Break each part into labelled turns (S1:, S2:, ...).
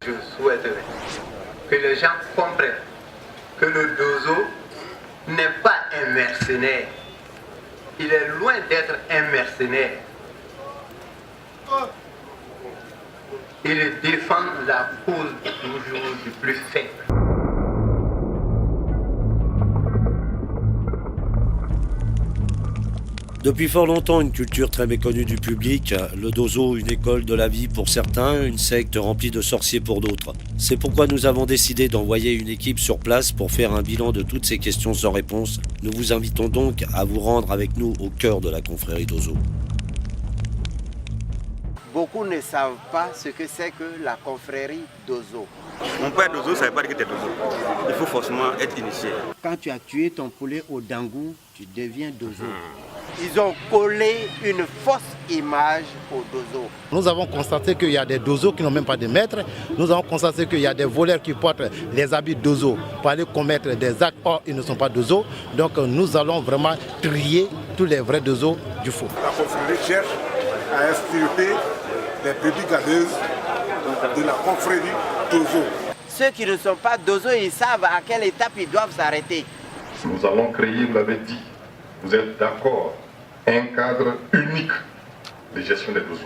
S1: Je souhaiterais que les gens comprennent que le Dozo n'est pas un mercenaire. Il est loin d'être un mercenaire. Il défend la cause toujours du plus faible.
S2: Depuis fort longtemps, une culture très méconnue du public, le Dozo, une école de la vie pour certains, une secte remplie de sorciers pour d'autres. C'est pourquoi nous avons décidé d'envoyer une équipe sur place pour faire un bilan de toutes ces questions sans réponse. Nous vous invitons donc à vous rendre avec nous au cœur de la confrérie Dozo.
S1: Beaucoup ne savent pas ce que c'est que la confrérie Dozo.
S3: Mon père Dozo, ça ne veut pas dire que tu es Dozo. Il faut forcément être initié.
S1: Quand tu as tué ton poulet au Dangou, tu deviens Dozo. Ils ont collé une fausse image au Dozo.
S4: Nous avons constaté qu'il y a des Dozos qui n'ont même pas de maître. Nous avons constaté qu'il y a des voleurs qui portent les habits Dozo pour aller commettre des actes. Or, ils ne sont pas Dozo. Donc nous allons vraiment trier tous les vrais Dozos du faux.
S5: La confrérie cherche à extirper les brebis galeuses de la confrérie Dozo.
S1: Ceux qui ne sont pas Dozo, ils savent à quelle étape ils doivent s'arrêter.
S6: Nous allons créer, vous l'avez dit, vous êtes d'accord, un cadre unique de gestion des Dozos.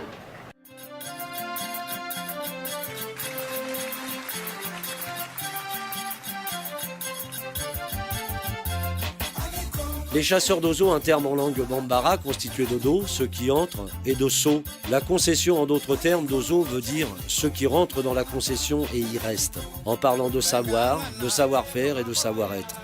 S2: Les chasseurs d'ozo, un terme en langue bambara constitué de do, ceux qui entrent, et de so. La concession, en d'autres termes, d'ozo veut dire ceux qui rentrent dans la concession et y restent, en parlant de savoir, de savoir-faire et de savoir-être.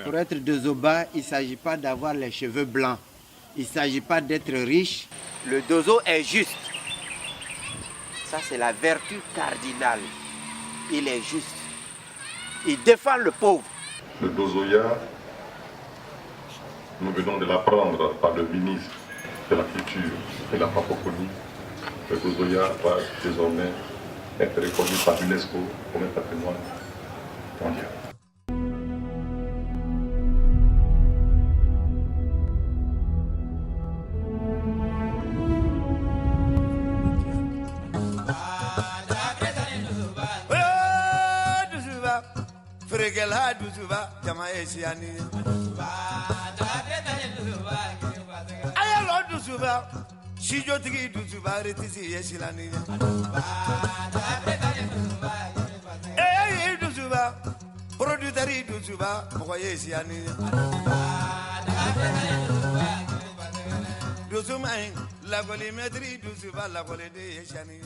S1: Pour être Dozoba, il ne s'agit pas d'avoir les cheveux blancs. Il ne s'agit pas d'être riche. Le Dozo est juste. Ça, c'est la vertu cardinale. Il est juste. Il défend le pauvre.
S6: Le Dozoya, nous venons de l'apprendre par le ministre de la Culture et de la Francophonie. Le Dozoya va désormais être reconnu par l'UNESCO comme un patrimoine mondial.
S7: Fregela duzuba jama esiani ayalo duzuba shijotigi duzuba retisi yesilani duzuba produitari duzuba moko yesiani duzumai lagoli metri duzuba lagoli de yesiani